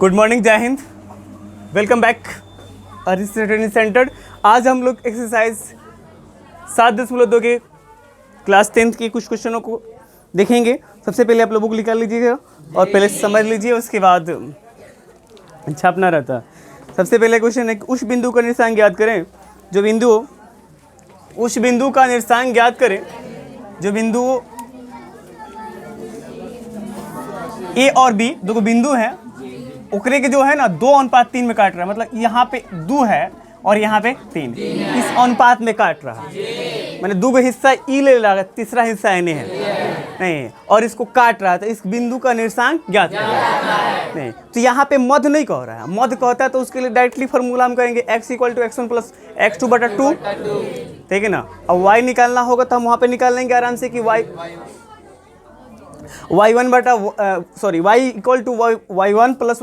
Good morning, जय Hind, welcome back training centre. आज हम लोग एक्सरसाइज 7.2 के क्लास 10th के कुछ क्वेश्चनों को देखेंगे। सबसे पहले आप लोग बुक निकाल लीजिएगा और पहले समझ लीजिए, उसके बाद छापना रहता है। सबसे पहले क्वेश्चन है कि उस बिंदु का निर्देशांक ज्ञात करें जो बिंदु उस बिंदु का निर्देशांक ज्ञात करें जो बिंदु ए और बी दो बिंदु हैं, ओकरे के जो है ना 2:3 में काट रहा है। मतलब यहाँ पे 2 है और यहाँ पे 3, इस अनुपात में काट रहा है। मैंने 2 का हिस्सा ई ले रहा, तीसरा हिस्सा एन है नहीं, और इसको काट रहा है। तो इस बिंदु का निर्देशांक ज्ञात करना नहीं। तो यहाँ पे मध्य नहीं कह रहा है, मध्य कहता है तो उसके लिए डायरेक्टली फॉर्मूला हम कहेंगे x = x1 + x2/2, ठीक है ना। अब y निकालना होगा तो हम वहाँ पे निकाल लेंगे आराम से कि y y1 +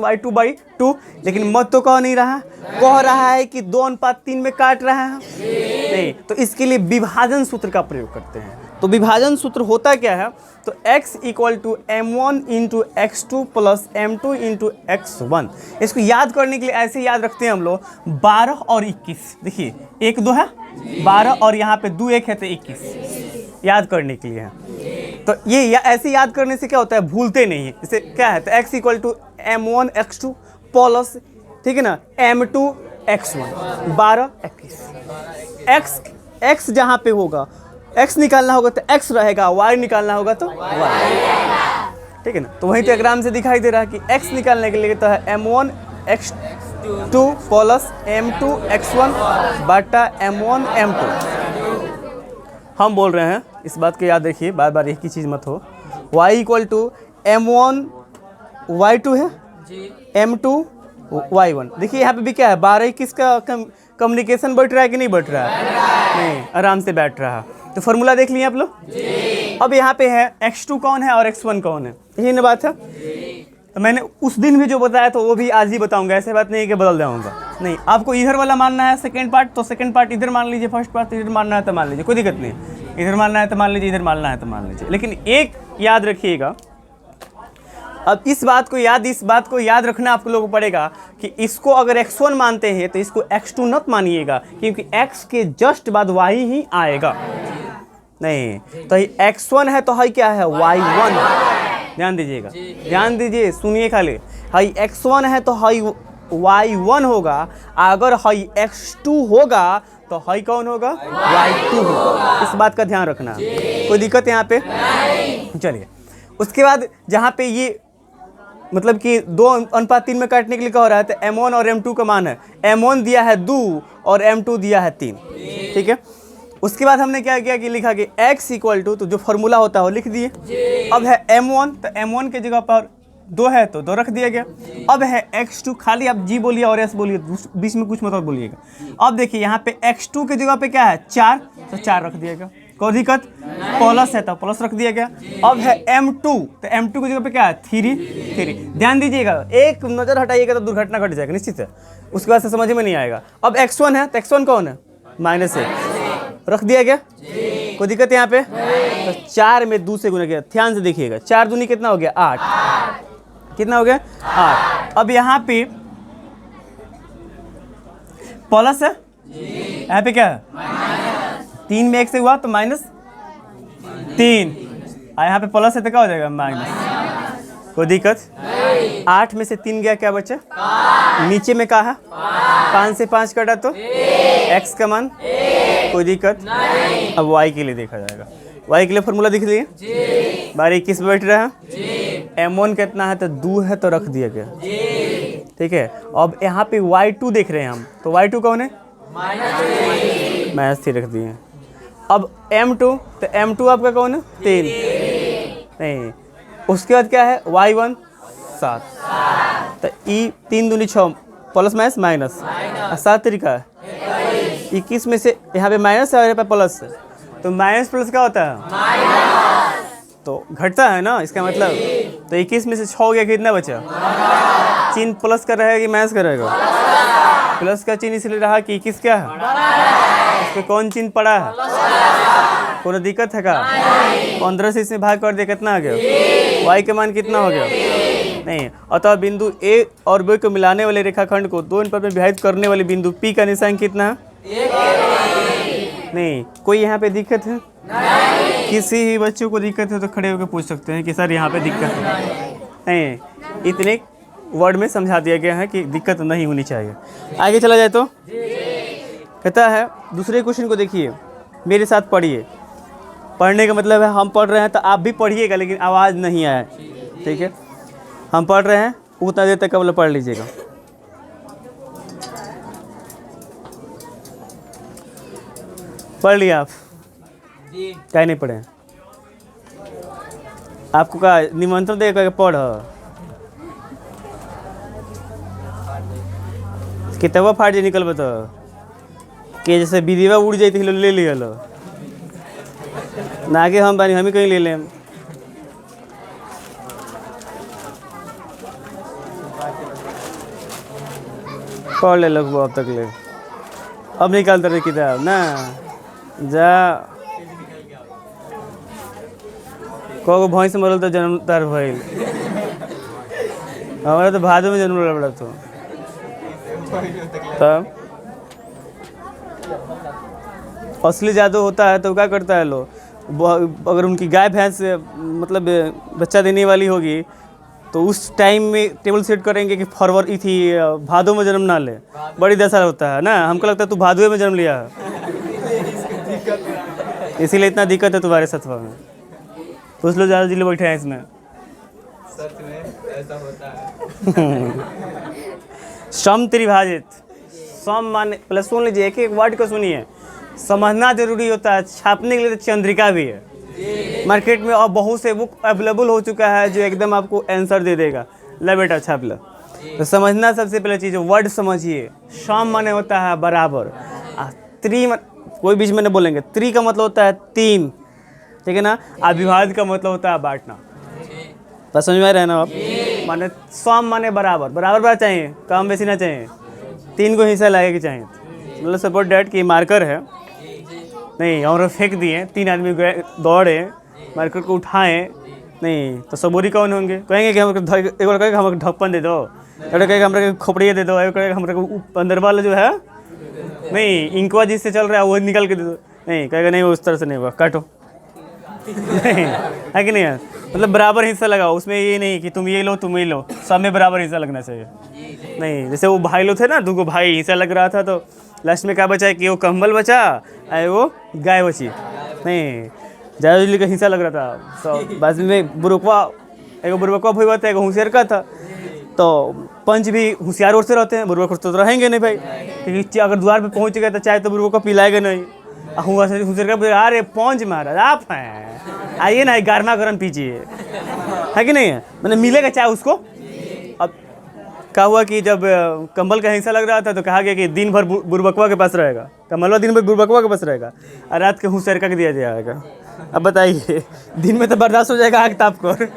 y2/2। लेकिन मत तो कह नहीं रहा, कह रहा है कि 2:3 में काट रहा है नहीं। तो इसके लिए विभाजन सूत्र का प्रयोग करते हैं। तो विभाजन सूत्र होता क्या है, तो x = m1 × x2 + m2 × x1। इसको याद करने के लिए ऐसे याद रखते हैं हम लोग 12 और 21। देखिए 1 2 है 12 और यहाँ पे 2 1 है तो 21 याद करने के लिए है। तो ये ऐसे याद करने से क्या होता है, भूलते नहीं है। जैसे क्या है, तो x = m1 x2 प्लस, ठीक है ना, m2 x1 12 21। x जहाँ पे होगा, x निकालना होगा तो x रहेगा, y निकालना होगा तो y, ठीक है ना। तो वहीं डायग्राम से दिखाई दे रहा है कि x निकालने के लिए तो है m1 x2 plus m2 x1 बटा m1 m2। हम बोल रहे हैं, इस बात को याद रखिए, बार बार एक ही चीज़ मत हो। y = m1 y2 है, m2 y1। देखिए यहाँ पे भी क्या है, 12 21 का कम्युनिकेशन बैठ रहा है कि नहीं बैठ रहा है, नहीं, आराम से बैठ रहा है। तो फॉर्मूला देख लिए आप लोग। अब यहाँ पे है x2 कौन है और x1 कौन है, यही ना बात है। तो मैंने उस दिन भी जो बताया तो वो भी आज ही बताऊंगा, ऐसे बात नहीं है कि बदल जाऊंगा नहीं। आपको इधर वाला मानना है सेकंड पार्ट, तो सेकंड पार्ट इधर मान लीजिए, फर्स्ट पार्ट इधर मानना है तो मान लीजिए, कोई दिक्कत नहीं। इधर मानना है तो मान लीजिए, इधर मानना है तो मान लीजिए। लेकिन एक याद रखिएगा, अब इस बात को याद रखना आप लोगों को पड़ेगा कि इसको अगर x1 मानते हैं तो इसको x2 मत मानिएगा, क्योंकि x के जस्ट बाद y ही आएगा नहीं। तो x1 है तो है क्या है, y1। ध्यान दीजिएगा, ध्यान दीजिए, सुनिए खाली। हाई x1 है तो हाई y1 होगा, अगर हाई x2 होगा तो हाई कौन होगा, y2 होगा। इस बात का ध्यान रखना, कोई दिक्कत यहाँ पे। चलिए उसके बाद जहाँ पे ये मतलब कि 2:3 में काटने के लिए कह रहा है, तो m1 और m2 का मान है, m1 दिया है 2 और m2 दिया है 3, ठीक है। उसके बाद हमने क्या किया कि लिखा कि x = तो जो फॉर्मूला होता है वो लिख दिए। अब है m1, तो m1 के जगह पर 2 है तो 2 रख दिया गया। अब है x2, खाली आप जी बोलिए और s बोलिए, बीच में कुछ मतलब बोलिएगा। अब देखिए यहाँ पे x2 के जगह पे क्या है 4, तो 4 रख दिया गया, कोई दिक्कत। प्लस है तो प्लस रख दिया गया। अब है m2, तो m2 की जगह पे क्या है 3। ध्यान दीजिएगा, एक नज़र हटाइएगा तो दुर्घटना घट जाएगा निश्चित है, उसके बाद से समझ में नहीं आएगा। अब x1 है तो x1 कौन है, -1 रख दिया गया, कोई दिक्कत यहाँ पे। तो 4 में 2 से गुना किया, ध्यान से देखिएगा, 4 दूनी कितना हो गया 8, कितना हो गया 8। अब यहाँ पे प्लस है, यहाँ पे क्या है 3 में 1 से हुआ तो -3, और यहाँ पे प्लस है तो क्या हो जाएगा माइनस, कोई दिक्कत। 8 में से 3 गया, क्या बचा, नीचे में क्या है 5 से 5 कटा तो x का मान, कोई दिक्कत। अब y के लिए देखा जाएगा, y के लिए फॉर्मूला दिख लिए, 12 21 बैठ रहा है, m1 कितना है तो 2 है तो रख दिया गया, ठीक है। अब यहाँ पे y2 देख रहे हैं हम, तो y2 कौन है -3 रख दिए। अब m2, तो m2 आपका कौन है 3 नहीं। उसके बाद क्या है y1 7, तो 3 दूनी 6 प्लस माइनस 7 तरीका है 21 में से यहाँ पे माइनस है और यहाँ पे प्लस है, तो माइनस प्लस क्या होता है तो घटता है ना, इसका मतलब। तो 21 में से 6 हो गया, कितना बचा, चिन्ह प्लस का रहेगा कि माइनस का रहेगा, प्लस का चिन्ह इसलिए रहा कि 21 क्या है, इस पर कौन चिन्ह पड़ा है, कोई दिक्कत है क्या। 15 से इसमें भाग कर दिया, कितना आ गया, y का मान कितना हो गया नहीं, अतः बिंदु ए और बी को मिलाने वाले रेखाखंड को दो अनुपात में विभाजित करने वाले बिंदु पी का निशांक कितना है? नहीं। कोई यहाँ पे दिक्कत है? नहीं। किसी भी बच्चों को दिक्कत है तो खड़े होकर पूछ सकते हैं कि सर यहाँ पे दिक्कत है? नहीं, इतने वर्ड में समझा दिया गया है कि दिक्कत नहीं होनी चाहिए। आगे चला जाए तो कहता है दूसरे क्वेश्चन को देखिए, मेरे साथ पढ़िए। पढ़ने का मतलब है हम पढ़ रहे हैं तो आप भी पढ़िएगा, लेकिन आवाज़ नहीं आए, ठीक है? हम पढ़ रहे हैं उतना देर तक केवल पढ़ लीजिएगा। पढ़ लिया आप? क्या नहीं पढ़े? आपको का निमंत्रण देगा पढ़ किताबा फाट जाए निकल बता कि जैसे विधिवा उड़ जाती है ले लिया लो ना, आगे हम बानी हम ही कहीं ले लें। पढ़ ले लोग अब तक ले, अब निकालते रहे किताब ना जा। को भैंस मरल तो जन्म तार भइल, हमारा तो भादो में जन्म पड़ा तो तब असली जादू होता है तो क्या करता है लोग, अगर उनकी गाय भैंस मतलब बच्चा देने वाली होगी तो उस टाइम में टेबल सेट करेंगे कि फरवरी थी भादों में जन्म ना ले, बड़ी दशा होता है ना। हमको लगता है तू भादुए में जन्म लिया है, इसीलिए इतना दिक्कत है तुम्हारे सत्वा में। पूछ लो ज़्यादा जिले बैठे हैं इसमें, सच में ऐसा होता है। सम त्रिभाजित, सम माने पहले सुन लीजिए, एक एक वर्ड को सुनिए, समझना जरूरी होता है। छापने के लिए तो चंद्रिका भी है, मार्केट में अब बहुत से बुक अवेलेबल हो चुका है जो एकदम आपको आंसर दे देगा। ले बेटा छाप लो। तो समझना सबसे पहले चीज़, वर्ड समझिए। सम माने होता है बराबर, त्रि कोई बीच में नहीं बोलेंगे। त्रि का मतलब होता है तीन, ठीक है ना। अविभाज्य का मतलब होता है बांटना। तो समझ में रहना आप, माने सम माने बराबर, बराबर बात चाहिए, कम बेसी ना चाहिए, तीन को हिस्सा लगे कि चाहिए। मतलब सपोर्ट डेट की मार्कर है नहीं और फेंक दिए, तीन आदमी दौड़े मार्कर को उठाएं नहीं तो सबोरी कौन होंगे? कहेंगे कि हमको एक बार कहेगा हमको ढक्कन दे दो, एक बार कहेगा हमको खोपड़िया दे दो, एक बार हमको अंदर वाला जो है नहीं इंकवा जिससे चल रहा है वो निकाल के दे दो। नहीं कहेगा नहीं वो उस तरह से नहीं हुआ, काटो। नहीं है कि नहीं है? मतलब बराबर हिस्सा लगाओ, उसमें ये नहीं कि तुम ये लो तुम ये लो, सब में बराबर हिस्सा लगना चाहिए। नहीं जैसे वो भाई लोग थे ना, दो भाई हिस्सा लग रहा था तो लास्ट में क्या बचा कि वो कंबल बचा और वो गाय बची। नहीं ज़्यादा बिजली का हिस्सा लग रहा था। तो बाद में बुरुकवा, एक बुरुकवा हुआ था, एक होशियार का था। तो पंच भी होशियार और से रहते हैं, बुरुक तो रहेंगे नहीं भाई, क्योंकि अगर द्वार पे पहुंच गए तो चाहे तो बुरुक को पिलाएगा नहीं। होशियार का अरे पंच महाराज आप हैं, आइए ना गर्मा गर्म पीजिए, है कि नहीं है? मैंने मिलेगा चाहे उसको। अब क्या हुआ कि जब कंबल का हिस्सा लग रहा था तो कहा गया कि दिन भर बुरबकवा के पास रहेगा, कमलवा दिन भर बुरबकवा के पास रहेगा और रात के होशियार का दिया जाएगा। अब बताइए, दिन में तो बर्दाश्त हो जाएगा आग ताप कर।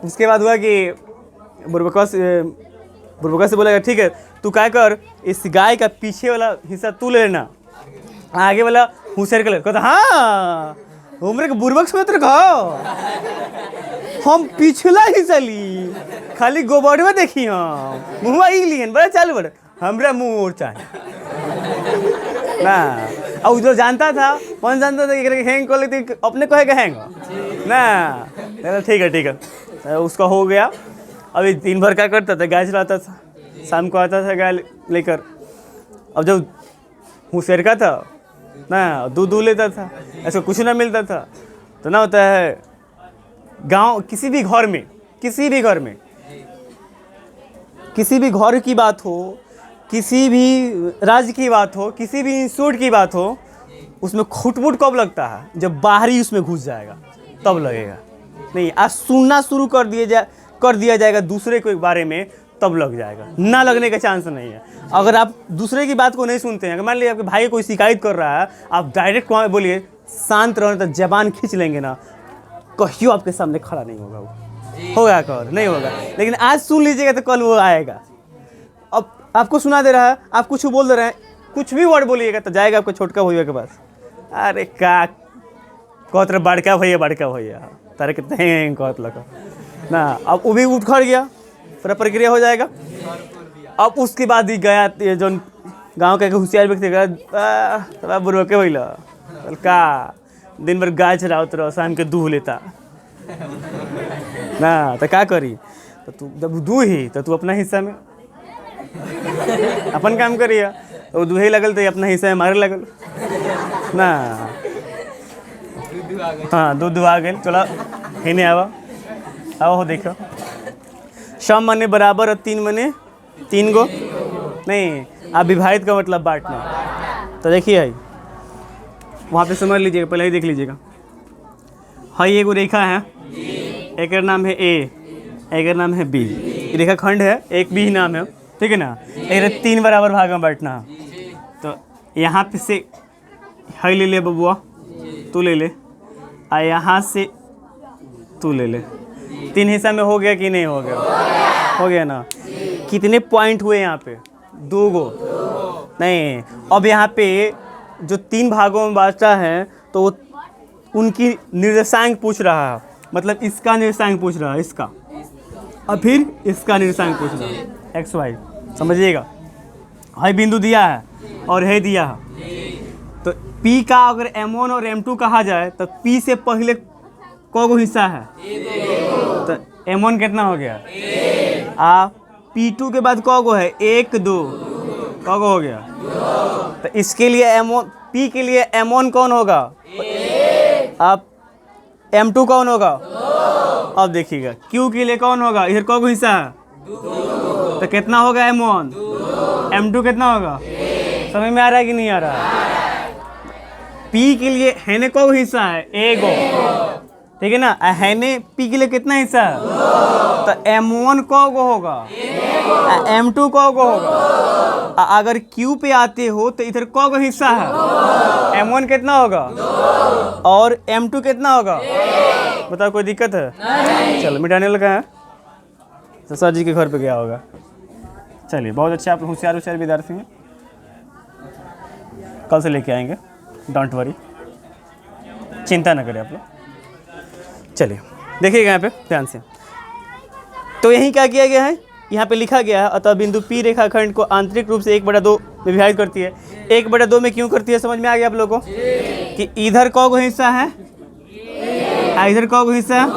उसके बाद हुआ कि बुरबकवा से बोलेगा ठीक है तू क्या कर, इस गाय का पीछे वाला हिस्सा तू ले लेना, आगे वाला होशियार का ले। कहता हाँ उम्र के बुरबक से मत खाओ, हम पिछला हिस्सा ली, खाली गोबर में देखी हम मुँह लिए बड़ा चालू बड़ा हमरा मुँह और चाहिए ना। और जो जानता था कौन जानता था कि हैंग कर लेती, अपने कहेगा हैंग ना। ठीक है उसका हो गया। अभी दिन भर क्या करता था, गाय चलाता था, शाम को आता था गाय लेकर। अब जब होशियार का था ना, दूध लेता था, ऐसा कुछ ना मिलता था तो ना होता है गांव किसी भी घर में किसी भी घर की बात हो, किसी भी राज्य की बात हो, किसी भी इंस्टीट्यूट की बात हो, उसमें खुटमुट कब लगता है? जब बाहरी उसमें घुस जाएगा तब लगेगा। नहीं आज सुनना शुरू कर दिया जाएगा दूसरे के बारे में तब लग जाएगा, ना लगने का चांस नहीं है। अगर आप दूसरे की बात को नहीं सुनते हैं, अगर मान लीजिए आपके भाई कोई शिकायत कर रहा है, आप डायरेक्ट वहाँ बोलिए, शांत रहने तो जबान खींच लेंगे ना, कहियो आपके सामने खड़ा नहीं होगा। वो होगा कौन? नहीं होगा। लेकिन आज सुन लीजिएगा तो कल वो आएगा। अब आपको सुना दे रहा है, आप कुछ बोल दे रहे हैं, कुछ भी वर्ड बोलिएगा तो जाएगा आपको छोटका भैया के पास। अरे का कहते बड़का भैया तारे कितने कहत लगा ना। अब वो भी उठ खड़ गया, पूरा प्रक्रिया हो जाएगा। अब उसके बाद ही गया ये जो गांव के होशियार व्यक्ति गया बुरो के भैल का दिन भर गाय चरावत रहो, शाम के दूह लेता ना, तो क्या करी, तो तू जब दूह ही तो तू अपना हिस्सा में अपन काम करिए, तो दूहे लगल तो अपना हिस्सा में मारे लगल ना। हाँ दूध दुआ गए, चलो हेने आवा आओ हो देखो, सम मने बराबर और 3 मने 3 गो नहीं, आप विभाजित का मतलब बांटना। तो देखिए है वहाँ पे समझ लीजिएगा, पहले ही देख लीजिएगा। हाँ ये एगो रेखा है, एक नाम है ए, एक नाम है बी, रेखा खंड है, एक बी नाम है, ठीक है ना। एक 3 बराबर भाग में बांटना। तो यहाँ पे से है ले ले बबुआ, तू ले ले, आ यहाँ से तू ले ले। 3 हिस्सा में हो गया कि नहीं हो गया? हो गया ना। कितने पॉइंट हुए यहाँ पे? 2 गो नहीं। अब यहाँ पे जो 3 भागों में बांटा है तो वो उनकी निर्देशांक पूछ रहा है, मतलब इसका निर्देशांक पूछ रहा है, इसका, और फिर इसका निर्देशांक पूछ रहा है, एक्स वाई, समझिएगा। है बिंदु दिया है और है दिया है, तो P का अगर M1 और M2 कहा जाए तो P से पहले कौगो हिस्सा है? तो M1 कितना हो गया? P2 के बाद कौगो है? 1 2, कौगो हो गया? तो इसके लिए M1 P के लिए M1 कौन होगा? आप M2 कौन होगा? अब देखिएगा Q के लिए कौन होगा? इधर कौगो हिस्सा है तो कितना होगा M1? M2 कितना होगा? समझ में आ रहा है कि नहीं आ रहा है? P के लिए हैने कौगो हिस्सा है? एगो, ठीक है ना। हैने P के लिए कितना हिस्सा है? तो M1 कौगो होगा? M2 कौगो होगा? अगर Q पे आते हो तो इधर कौगो हिस्सा है? M1 कितना होगा और M2 कितना होगा? बताओ कोई दिक्कत है? चलो मिटाने लगा है, तो सर जी के घर पे गया होगा। चलिए बहुत अच्छे, आप होशियार विद्यार्थी हैं, कल से लेके आएंगे, डोंट वरी, चिंता ना करें आप लोग। चलिए देखिएगा यहाँ पे ध्यान से। तो यही क्या किया गया है, यहाँ पे लिखा गया है, अतः बिंदु P रेखाखंड को आंतरिक रूप से 1/2 में विभाजित करती है। 1/2 में क्यों करती है समझ में आ गया आप लोगों को? कि इधर कौगो हिस्सा है, इधर कौगो हिस्सा है,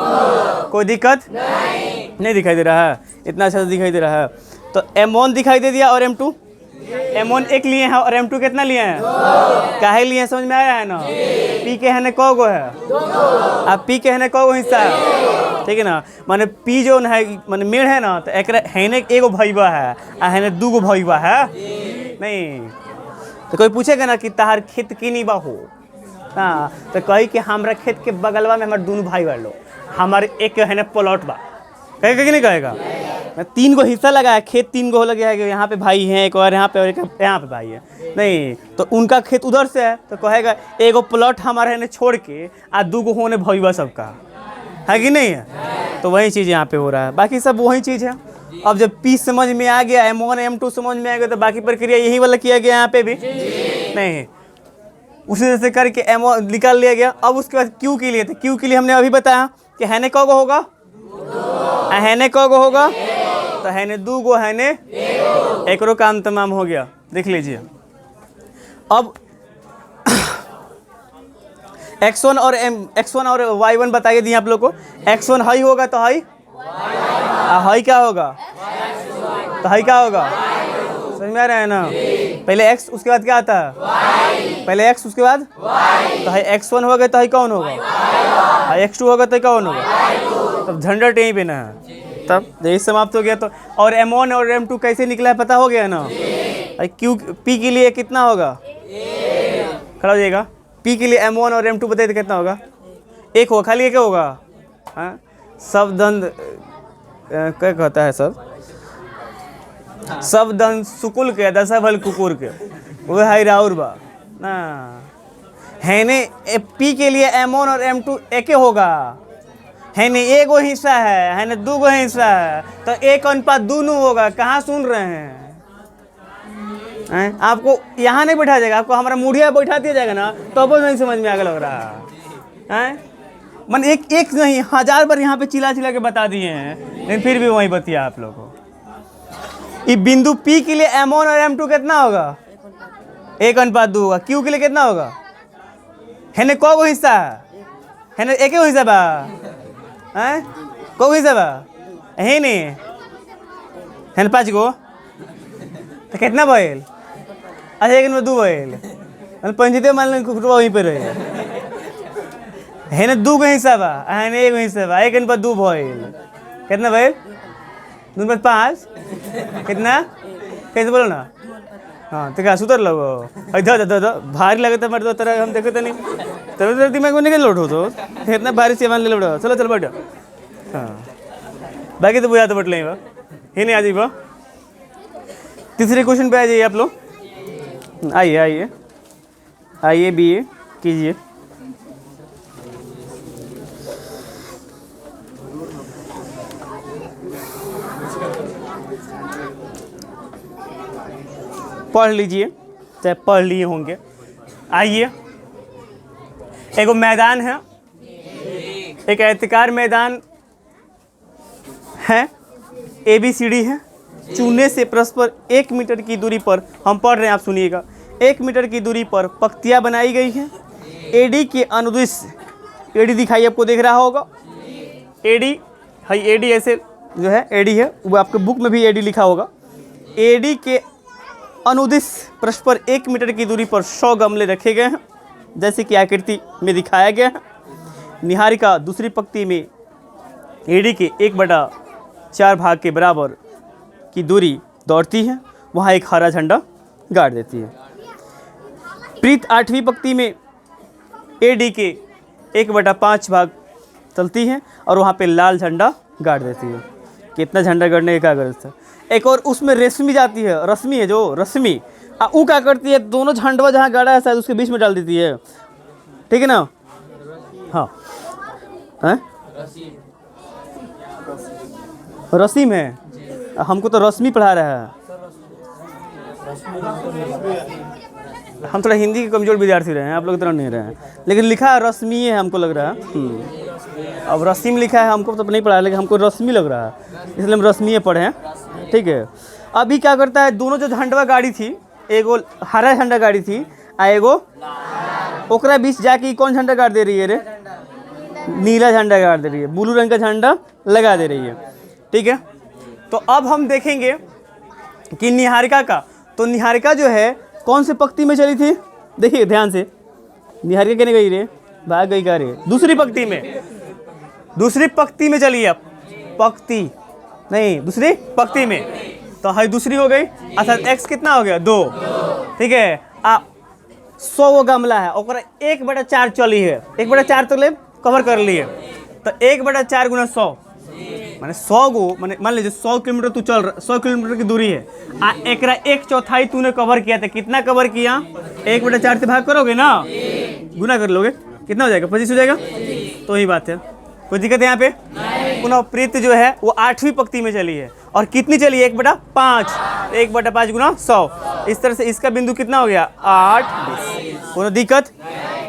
कोई दिक्कत नहीं दिखाई दे रहा है, इतना अच्छा दिखाई दे रहा है। तो M1 दिखाई दे दिया और M2, M1 एक लिए हैं और M2 कितना लिए हैं? काहे लिए हैं समझ में आया है ना? P के है कौगो है, अब P के है कौगो हिस्सा है, ठीक है ना। माने P जो है माने मेड़ है ना, तो एक हैने एगो भईवा है आ हैने 2 गो भईवा है नहीं। तो कोई पूछेगा ना कि तहार खेत किनी बा हो, हाँ तो कही कि हमारा खेत के बगलवा में हमारे 2 भाई वालो, हमारे एक है ना प्लॉट बा, कहेगा कि नहीं कहेगा? 3 गो हिस्सा लगा है, खेत 3 गो लगे है, यहाँ पे भाई हैं एक और यहाँ पे और एक यहाँ पे भाई है नहीं, तो उनका खेत उधर से है, तो कहेगा एगो प्लॉट हमारे ने छोड़ के आ 2 गो होने भईवा सबका है कि नहीं है। तो वही चीज़ यहाँ पे हो रहा है, बाकी सब वही चीज़ है। अब जब P समझ में आ गया, M1 M2 समझ में आ गया, तो बाकी प्रक्रिया यही वाला किया गया यहाँ पे भी नहीं, उसी तरह से करके M1 निकाल लिया गया। अब उसके बाद Q के लिए, तो Q के लिए हमने अभी बताया कि हैने कौगो होगा, हैने कौगो होगा, तो हैने 2 गो, हैने एकरो काम तमाम हो गया। देख लीजिए अब X1 और Y1 बताइए दिए आप लोग को। X1 हाई होगा तो हाई, हाई क्या होगा? तो हाई क्या होगा? समझ में आ रहा है ना? पहले X उसके बाद क्या आता है? पहले X उसके बाद तो हाई X1 होगा तो हाई कौन होगा? हाई X2 होगा तो कौन होगा? तब झंझट यहीं पे ना है, तब यही समाप्त हो गया। तो और M1 और M2 कैसे निकला है पता हो गया ना? P के लिए कितना होगा? खड़ा हो जाइएगा। P के लिए M1 और M2 बताइए तो कितना होगा? 1 होगा, खाली 1 होगा। हाँ सब दंड क्या कहता है, सब दंड सुकुल के दशा भल कुकुर के, वो है राउर बा ना। हैने P के लिए M1 और M2 एक होगा, हैने एगो हिस्सा है 2 गो हिस्सा है, तो 1:2 होगा। कहाँ सुन रहे हैं? आपको यहाँ नहीं बैठा जाएगा, आपको हमारा मुढ़िया बैठा दिया जाएगा ना, तो अब नहीं समझ में आगे लग रहा है। मन एक नहीं 1000 बार यहाँ पे चिल्ला के बता दिए हैं, लेकिन फिर भी वही बतिया आप लोगों को। ये बिंदु P के लिए M1 और M2 कितना होगा? 1:2 होगा। Q के लिए कितना होगा? है ने को हिस्सा है ना, एक हिस्सा बा हैं, को हिस्सा बा है नहीं है ना, 5 गो तो कितना भइल? अच्छा 1:2 भइल, पंचायत मान लो वहीं पे रहे है ना, 2 गो हिस्सा बा है ना, 1 हिस्सा बा, 1:2 भइल, कितना भइल? 2:5 कितना, कैसे बोलो ना? हाँ तो क्या सुतर लगो इधर भारी लगे तो मर तरह हम देखे तो नहीं, तब दिमाग में निकल लौटो तो इतना भारी सामान ले लौटो, चलो चलो बैठो। हाँ बाकी तो बुझा तो बट लेंगे ही नहीं, आ जाइए तीसरे क्वेश्चन पे आ जाइए आप लोग। आइए आइए आइए BA कीजिए। पढ़ लीजिए, चाहे पढ़ लिए होंगे। आइए, एक मैदान है, एक आयताकार मैदान है, ABCD है, चूने से परस्पर 1 मीटर की दूरी पर, हम पढ़ रहे हैं आप सुनिएगा, 1 मीटर की दूरी पर पंक्तियाँ बनाई गई हैं। AD के अनुदिश, AD दिखाई आपको देख रहा होगा, AD है, AD ऐसे जो है AD है, वो आपके बुक में भी AD लिखा होगा। AD के अनुदिश परस्पर 1 मीटर की दूरी पर 100 गमले रखे गए हैं, जैसे कि आकृति में दिखाया गया है। निहारिका दूसरी पंक्ति में AD के 1/4 भाग के बराबर की दूरी दौड़ती है, वहाँ एक हरा झंडा गाड़ देती है। प्रीत 8वीं पंक्ति में AD के 1/5 भाग चलती है और वहाँ पे लाल झंडा गाड़ देती है। कितना झंडा गाड़ने का क्या गरज था? एक और उसमें रेशमी जाती है, रश्मि है जो रश्मि, वो क्या करती है, दोनों झंडवा जहाँ गाड़ा है शायद उसके बीच में डाल देती है, ठीक है ना? हाँ हैं, रसीम है, हमको तो रश्मि पढ़ा रहा है, हम थोड़ा हिंदी के कमजोर विद्यार्थी रहे हैं, आप लोग इतना नहीं रहे हैं, लेकिन लिखा है रश्मि है, हमको लग रहा है। अब रसीम लिखा है, हमको तो नहीं पढ़ा, लेकिन हमको रश्मि लग रहा है, इसलिए हम रश्मि पढ़े हैं, ठीक है। अभी क्या करता है, दोनों जो झंडवा गाड़ी थी, एगो हरा झंडा गाड़ी थी आ एगो ओकरा बीच जाके कौन झंडा गाड़ दे रही है रे? नीला झंडा गाड़ दे रही है, ब्लू रंग का झंडा लगा दे रही है, ठीक है। तो अब हम देखेंगे कि निहारिका का, तो निहारिका जो है कौन से पंक्ति में चली थी, देखिए ध्यान से, निहारिका कहने गई रे, भाग गई का रे, दूसरी पंक्ति में, दूसरी पंक्ति में चलिए आप, पंक्ति नहीं दूसरी पंक्ति में, तो है दूसरी हो गई, अर्थात x कितना हो गया 2, ठीक है। 100 वो गमला है और 1/4 चली है, 1/4 तो ले कवर कर लिए, तो 1/4 गुना 100 माने 100 गो, माने मान लीजिए 100 किलोमीटर तू चल रहा, 100 किलोमीटर की दूरी है, एकरा 1/4 तूने कवर किया था, कितना कवर किया? 1/4 से भाग करोगे ना, गुना कर लोगे, कितना हो जाएगा? 25 हो जाएगा, तो वही बात है, कोई दिक्कत है यहाँ पे? पुनः प्रीत जो है वो 8वीं पंक्ति में चली है और कितनी चली? 1/5, 1/5 गुना 100, इस तरह से इसका बिंदु कितना हो गया? 8। कोई दिक्कत?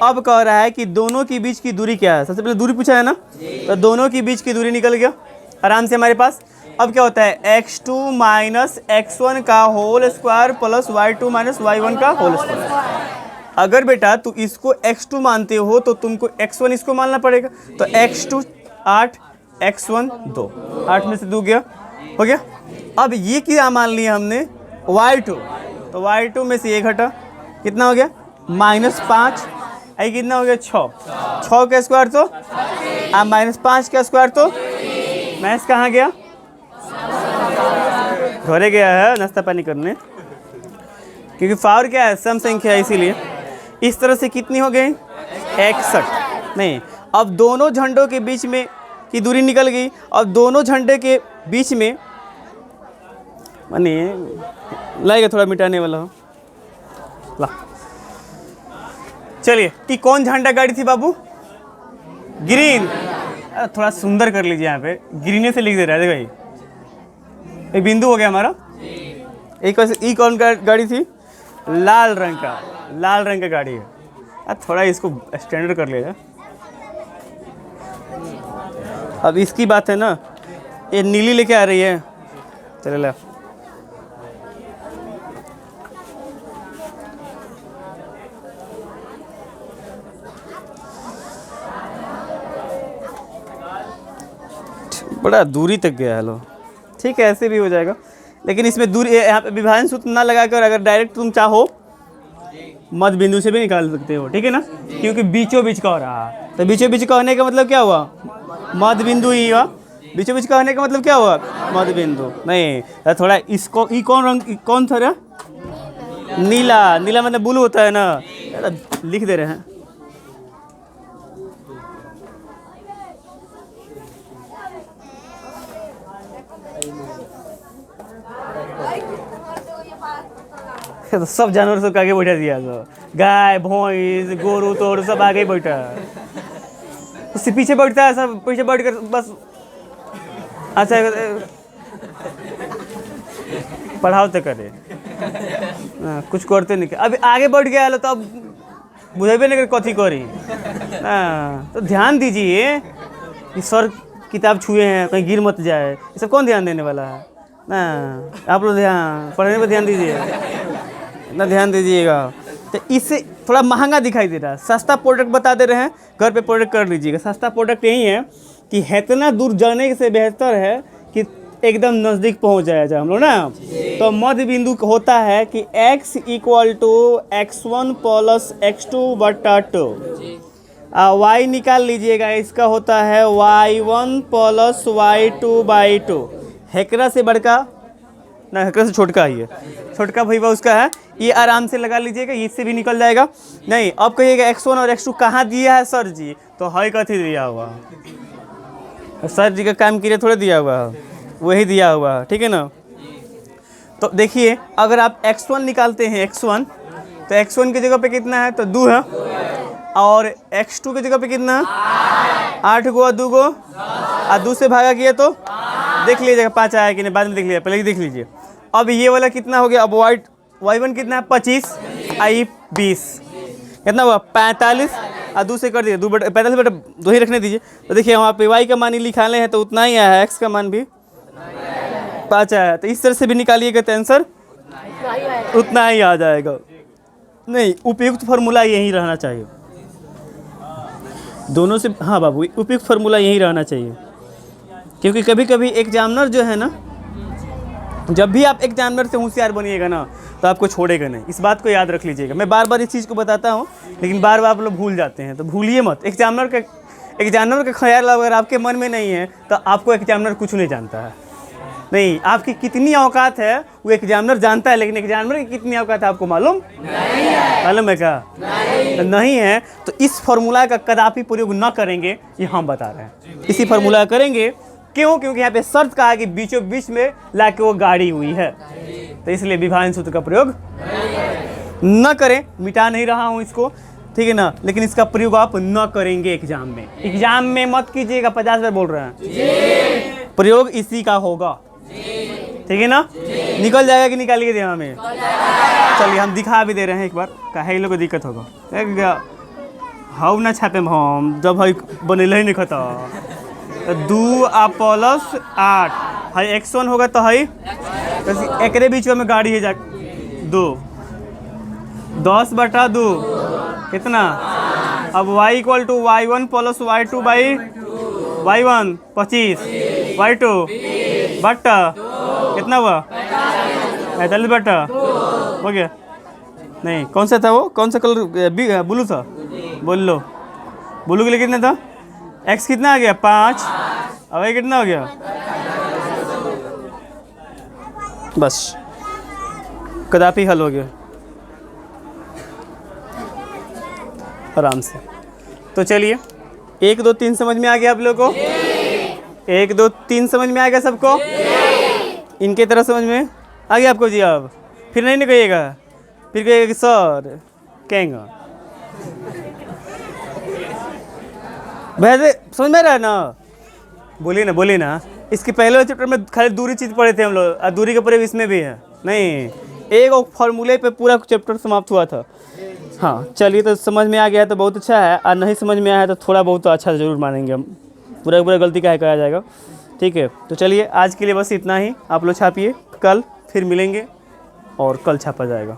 अब कह रहा है कि दोनों के बीच की दूरी क्या है, सबसे पहले दूरी पूछा है ना, तो दोनों के बीच की दूरी निकल गया आराम से हमारे पास। अब क्या होता है, x2 माइनस x1 का whole square plus y2 minus y1 का होल स्क्वायर। अगर बेटा तू इसको x2 मानते हो तो तुमको x1 इसको मानना पड़ेगा, तो x2 8, x1 2, 8 में से 2 गया, हो गया। अब ये क्या मान लिया हमने? y2, तो y2 में से 1 घटा, कितना हो गया? -5, आई कितना हो गया? 6 का स्क्वायर तो -5 का स्क्वायर तो मैथ्स कहाँ गया? घरे गया है नाश्ता पानी करने, क्योंकि पावर क्या है? सम संख्या है, इसीलिए। इस तरह से कितनी हो गई? 61 नहीं। अब दोनों झंडों के बीच में की दूरी निकल गई, अब दोनों झंडे के बीच में माने लगेगा थोड़ा मिटाने वाला हो, ला चलिए कि कौन झंडा गाड़ी थी बाबू? ग्रीन। थोड़ा सुंदर कर लीजिए, यहाँ पे ग्रीने से लिख दे रहा है, देखो एक बिंदु हो गया हमारा। एक ई कौन गाड़ी थी? लाल रंग का, लाल रंग का गाड़ी है। थोड़ा इसको स्टैंडर्ड कर लिया। अब इसकी बात है ना, ये नीली लेके आ रही है, चले ला बड़ा दूरी तक गया है लो। ठीक है, ऐसे भी हो जाएगा, लेकिन इसमें दूरी यहाँ पे विभाजन सूत्र ना लगाकर अगर डायरेक्ट तुम चाहो मध्य बिंदु से भी निकाल सकते हो, ठीक है ना, क्योंकि बीचों बीच का हो रहा है। तो बीचों बीच का होने का मतलब क्या हुआ, मध्य बिंदु ही हुआ। बीचों बीच का होने का मतलब क्या हुआ, मध्य बिंदु। नहीं, थोड़ा इसको ई कौन रंग, कौन था रे, नीला। नीला मतलब ब्लू होता है ना, लिख दे रहे हैं। तो सब जानवर सब आगे बैठा दिया, तो गाय भैंस गोरू तोरू सब आगे बैठा, उससे पीछे बैठता है, सब पीछे बैठ कर बस अच्छा पढ़ाओ तो करे, कुछ करते नहीं। अभी आगे बढ़ गया तो अब बुझेबे नहीं कर कथी करी। तो ध्यान दीजिए कि सर किताब छुए हैं, कहीं गिर मत जाए, ये सब कौन ध्यान देने वाला है ना। आप लोग ध्यान पढ़ने पर ध्यान दीजिए, इतना ध्यान दीजिएगा। तो इससे थोड़ा महंगा दिखाई दे रहा है, सस्ता प्रोडक्ट बता दे रहे हैं, घर पे प्रोडक्ट कर लीजिएगा। सस्ता प्रोडक्ट यही है कि इतना दूर जाने से बेहतर है कि एकदम नज़दीक पहुंच जाए हम लोग ना। तो मध्य बिंदु होता है कि x = x1 + x2/2। y निकाल लीजिएगा, इसका होता है y1 + y2/2। हेकरा से बड़का ना, हेकरा से छोटका ही है, छोटका भैया उसका है, ये आराम से लगा लीजिएगा, इससे भी निकल जाएगा। नहीं, अब कहिएगा x1 और x2 कहाँ दिया है सर जी, तो है कथी दिया हुआ, सर जी का काम के लिए थोड़े दिया हुआ है, वही दिया हुआ है, ठीक है ना। तो देखिए अगर आप x1 निकालते हैं, x1 तो x1 की जगह पे कितना है, तो 2 है, और x2 की जगह पे कितना है, 8 गो 2 गो, और 2 से भागा किया तो देख लीजिएगा 5 आया कि नहीं, बाद में देख लीजिए, पहले ही देख लीजिए। अब ये वाला कितना हो गया, अब y1 कितना है 25, i 20, कितना हुआ 45, और 2 से कर दीजिए 2/45/2 ही रखने दीजिए। तो देखिए वहाँ पे y का मान ही लिखाने हैं तो उतना ही आया है, x का मान भी 5 आया है, तो इस तरह से भी निकालिएगा तो आंसर उतना ही आ जाएगा। नहीं, उपयुक्त फार्मूला यही रहना चाहिए दोनों से। हाँ बाबू, उपयुक्त फार्मूला यही रहना चाहिए, क्योंकि कभी कभी एग्जामिनर जो है ना, जब भी आप एग्जामिनर से होशियार बनिएगा ना तो आपको छोड़ेगा नहीं, इस बात को याद रख लीजिएगा। मैं बार बार इस चीज़ को बताता हूँ, लेकिन बार बार आप लोग भूल जाते हैं, तो भूलिए मत। एग्जामिनर का ख्याल अगर आपके मन में नहीं है तो आपको एग्जामिनर कुछ नहीं जानता है। नहीं, आपकी कितनी औकात है वो एग्जामिनर जानता है, लेकिन एग्जामिनर की कितनी औकात है आपको मालूम है क्या, नहीं है। तो इस फार्मूला का कदापि प्रयोग न करेंगे, ये हम बता रहे हैं। इसी फार्मूला करेंगे, क्यों, क्योंकि यहाँ पे शर्त कहा कि बीचों बीच में लाके वो गाड़ी हुई है, तो इसलिए विभाजन सूत्र का प्रयोग न करें। मिटा नहीं रहा हूँ इसको, ठीक है ना, लेकिन इसका प्रयोग आप न करेंगे एग्जाम में। एग्जाम में मत कीजिएगा, 50 बार बोल रहे हैं, प्रयोग इसी का होगा, ठीक है ना। निकल जाएगा कि निकालिए दिमाग में, चलिए हम दिखा भी दे रहे हैं एक बार, काहे लोग को दिक्कत होगा। हाउ ना छापे हम जब है बनेल ही नहीं खता, तो 2 आ + 8 है x1 होगा, तो है एकरे बीच में गाड़ी है जा 2, 10/2 कितना। अब y = y1 + y2/y1 25, y2 बट्टा कितना हुआ 45 हो गया। नहीं, कौन सा था वो, कौन सा कलर, ब्लू था, बोल लो। ब्लू के लिए कितना था, x कितना आ गया 5, अब ये कितना हो गया, बस कदापि हल हो गया आराम से। तो चलिए 1 2 3 समझ में आ गया आप लोगों को, 1 2 3 समझ में आ गया सबको, इनके तरह समझ में आ गया आपको जी। अब फिर नहीं कहिएगा, फिर कहिएगा कि सर कहेंगे वैसे समझ में रहा है ना, बोलिए ना। इसके पहले चैप्टर में खाली दूरी चीज़ पढ़े थे हम लोग, और दूरी का प्रयोग इसमें भी है। नहीं, एक फार्मूले पे पूरा चैप्टर समाप्त हुआ था। हाँ चलिए, तो समझ में आ गया तो बहुत अच्छा है, और नहीं समझ में आया तो थोड़ा बहुत तो अच्छा ज़रूर मानेंगे हम, पूरा गलती का कहा जाएगा, ठीक है। तो चलिए आज के लिए बस इतना ही, आप लोग छापिए, कल फिर मिलेंगे और कल छापा जाएगा।